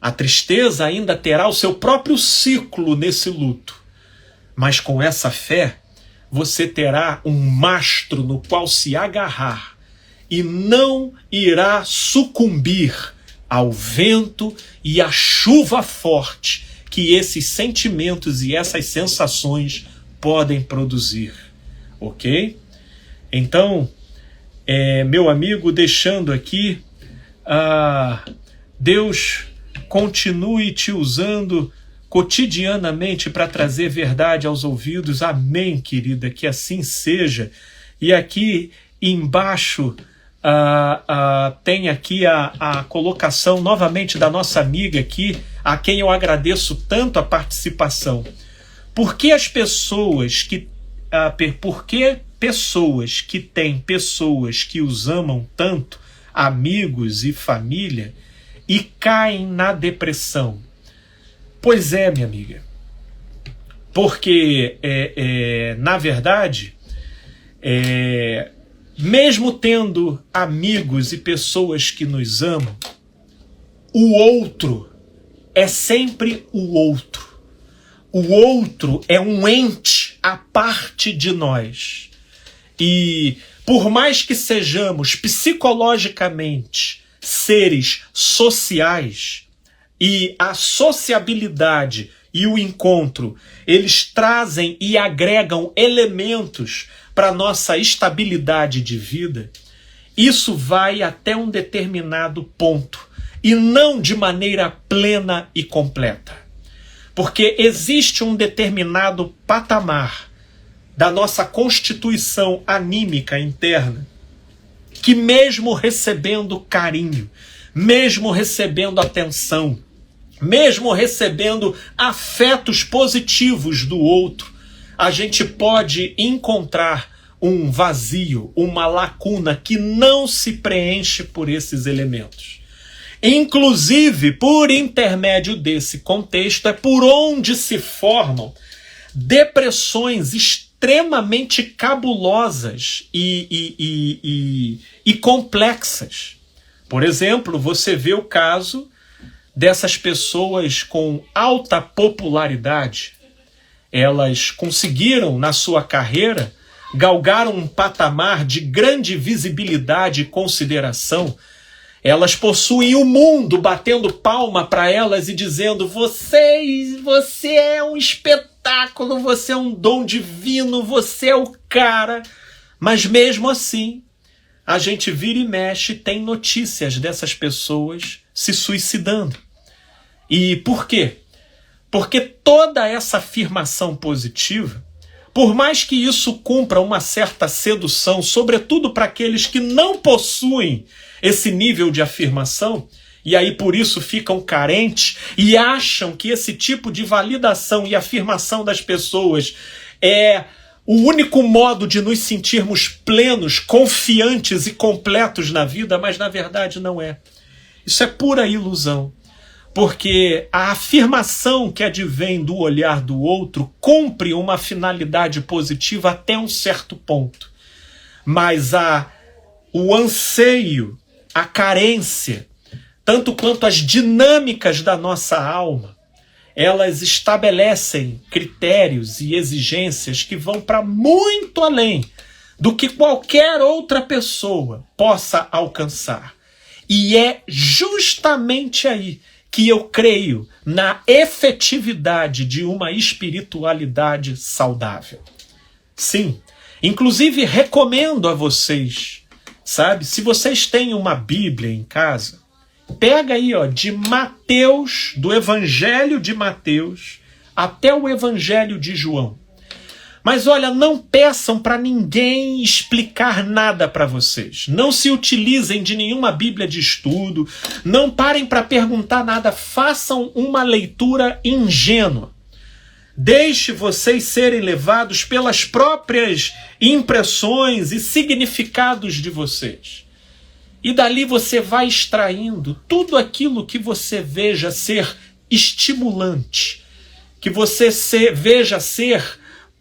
A tristeza ainda terá o seu próprio ciclo nesse luto. Mas com essa fé, você terá um mastro no qual se agarrar e não irá sucumbir ao vento e à chuva forte que esses sentimentos e essas sensações podem produzir. Ok? Então, meu amigo, deixando aqui, Deus continue te usando cotidianamente para trazer verdade aos ouvidos. Amém, querida, que assim seja. E aqui embaixo tem aqui a colocação novamente da nossa amiga aqui, a quem eu agradeço tanto a participação. Por que as pessoas que têm pessoas que os amam tanto, amigos e família, e caem na depressão? Pois é, minha amiga, porque na verdade, mesmo tendo amigos e pessoas que nos amam, o outro é sempre o outro. O outro é um ente à parte de nós. E por mais que sejamos psicologicamente seres sociais, e a sociabilidade e o encontro, eles trazem e agregam elementos para a nossa estabilidade de vida, isso vai até um determinado ponto, e não de maneira plena e completa. Porque existe um determinado patamar da nossa constituição anímica interna, que mesmo recebendo carinho, mesmo recebendo atenção, mesmo recebendo afetos positivos do outro, a gente pode encontrar um vazio, uma lacuna que não se preenche por esses elementos. Inclusive, por intermédio desse contexto, é por onde se formam depressões extremamente cabulosas e complexas. Por exemplo, você vê o caso dessas pessoas com alta popularidade. Elas conseguiram, na sua carreira, galgar um patamar de grande visibilidade e consideração. Elas possuem o mundo batendo palma para elas e dizendo: você é um espetáculo, você é um dom divino, você é o cara. Mas mesmo assim, a gente vira e mexe, tem notícias dessas pessoas se suicidando. E por quê? Porque toda essa afirmação positiva, por mais que isso cumpra uma certa sedução, sobretudo para aqueles que não possuem esse nível de afirmação, e aí por isso ficam carentes e acham que esse tipo de validação e afirmação das pessoas é o único modo de nos sentirmos plenos, confiantes e completos na vida, mas na verdade não é. Isso é pura ilusão. Porque a afirmação que advém do olhar do outro cumpre uma finalidade positiva até um certo ponto. Mas o anseio, a carência, tanto quanto as dinâmicas da nossa alma, elas estabelecem critérios e exigências que vão para muito além do que qualquer outra pessoa possa alcançar. E é justamente aí que eu creio na efetividade de uma espiritualidade saudável. Sim, inclusive recomendo a vocês, sabe, se vocês têm uma Bíblia em casa, pega aí, de Mateus, do Evangelho de Mateus até o Evangelho de João. Mas olha, não peçam para ninguém explicar nada para vocês. Não se utilizem de nenhuma Bíblia de estudo. Não parem para perguntar nada. Façam uma leitura ingênua. Deixe vocês serem levados pelas próprias impressões e significados de vocês. E dali você vai extraindo tudo aquilo que você veja ser estimulante, que você veja ser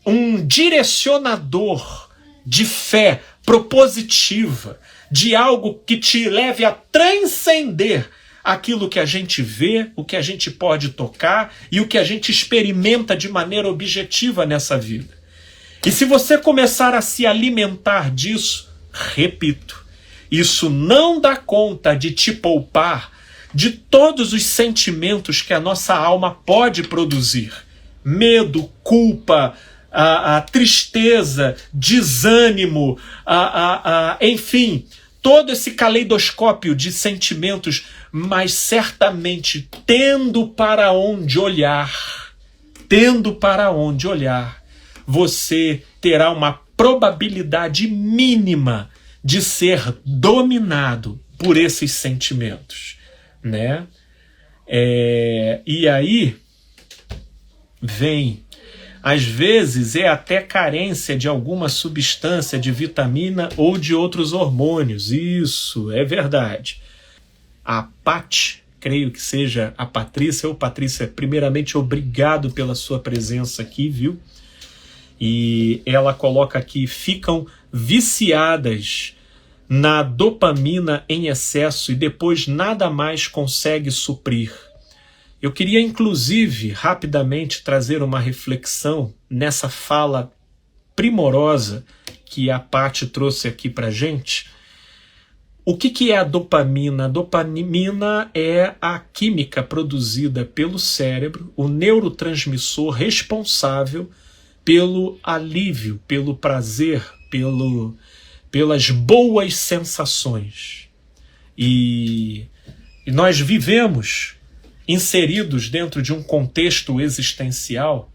um direcionador de fé propositiva, de algo que te leve a transcender aquilo que a gente vê, o que a gente pode tocar e o que a gente experimenta de maneira objetiva nessa vida. E se você começar a se alimentar disso, repito, isso não dá conta de te poupar de todos os sentimentos que a nossa alma pode produzir. Medo, culpa, a tristeza, desânimo, enfim, todo esse caleidoscópio de sentimentos, mas certamente tendo para onde olhar, você terá uma probabilidade mínima de ser dominado por esses sentimentos, né? E aí vem, às vezes é até carência de alguma substância, de vitamina ou de outros hormônios. Isso é verdade. A Paty, creio que seja a Patrícia. Ou Patrícia, primeiramente, obrigado pela sua presença aqui, viu? E ela coloca aqui, ficam viciadas na dopamina em excesso e depois nada mais consegue suprir. Eu queria, inclusive, rapidamente trazer uma reflexão nessa fala primorosa que a Paty trouxe aqui para gente. O que é a dopamina? A dopamina é a química produzida pelo cérebro, o neurotransmissor responsável pelo alívio, pelo prazer, pelas boas sensações. E nós vivemos inseridos dentro de um contexto existencial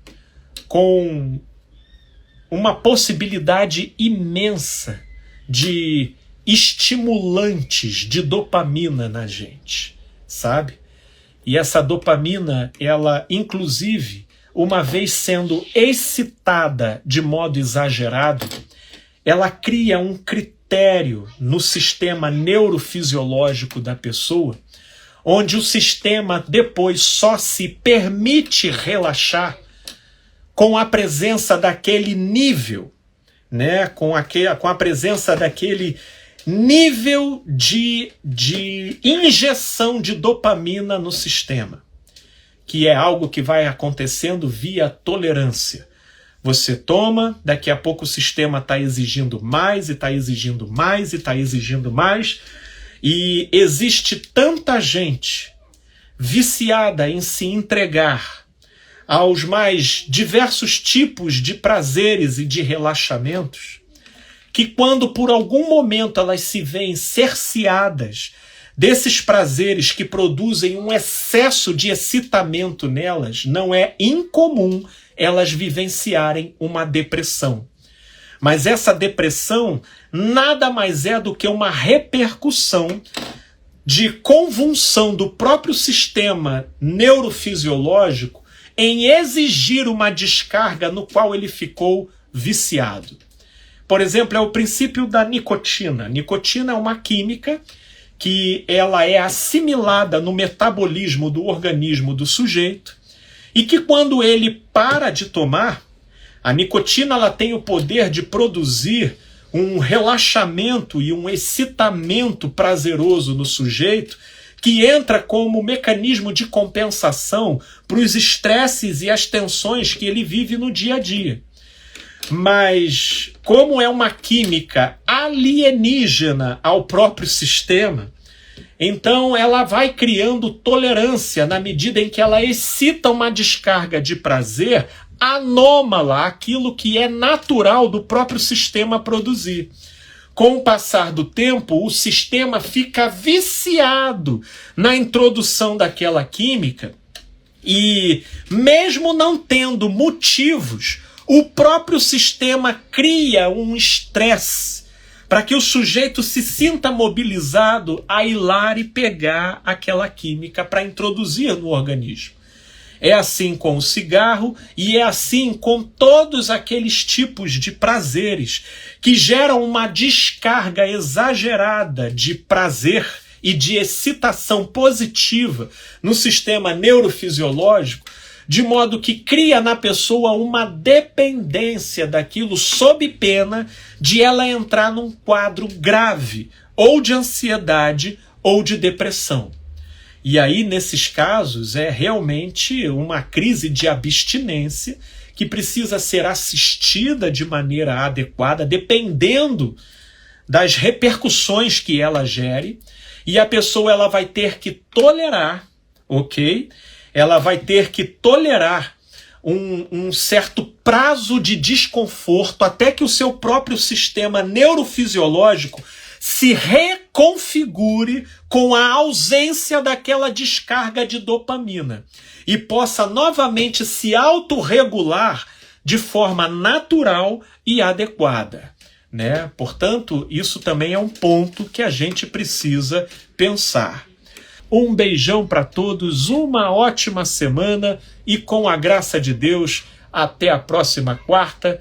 com uma possibilidade imensa de estimulantes de dopamina na gente, sabe? E essa dopamina, ela, inclusive, uma vez sendo excitada de modo exagerado, ela cria um critério no sistema neurofisiológico da pessoa, onde o sistema depois só se permite relaxar com a presença daquele nível, né? com a presença daquele nível de injeção de dopamina no sistema, que é algo que vai acontecendo via tolerância. Você toma, daqui a pouco o sistema está exigindo mais, e está exigindo mais, e está exigindo mais, e existe tanta gente viciada em se entregar aos mais diversos tipos de prazeres e de relaxamentos, que quando por algum momento elas se veem cerceadas desses prazeres que produzem um excesso de excitamento nelas, não é incomum elas vivenciarem uma depressão. Mas essa depressão nada mais é do que uma repercussão de convulsão do próprio sistema neurofisiológico em exigir uma descarga no qual ele ficou viciado. Por exemplo, é o princípio da nicotina. Nicotina é uma química que ela é assimilada no metabolismo do organismo do sujeito e que quando ele para de tomar, a nicotina ela tem o poder de produzir um relaxamento e um excitamento prazeroso no sujeito que entra como mecanismo de compensação para os estresses e as tensões que ele vive no dia a dia. Mas, como é uma química alienígena ao próprio sistema, então ela vai criando tolerância na medida em que ela excita uma descarga de prazer anômala àquilo que é natural do próprio sistema produzir. Com o passar do tempo, o sistema fica viciado na introdução daquela química e, mesmo não tendo motivos, o próprio sistema cria um estresse para que o sujeito se sinta mobilizado a ir lá e pegar aquela química para introduzir no organismo. É assim com o cigarro e é assim com todos aqueles tipos de prazeres que geram uma descarga exagerada de prazer e de excitação positiva no sistema neurofisiológico, de modo que cria na pessoa uma dependência daquilo sob pena de ela entrar num quadro grave, ou de ansiedade ou de depressão. E aí, nesses casos, é realmente uma crise de abstinência que precisa ser assistida de maneira adequada, dependendo das repercussões que ela gere, e a pessoa ela vai ter que tolerar, ok? Ela vai ter que tolerar um certo prazo de desconforto até que o seu próprio sistema neurofisiológico se reconfigure com a ausência daquela descarga de dopamina e possa novamente se autorregular de forma natural e adequada, né? Portanto, isso também é um ponto que a gente precisa pensar. Um beijão para todos, uma ótima semana e com a graça de Deus, até a próxima quarta.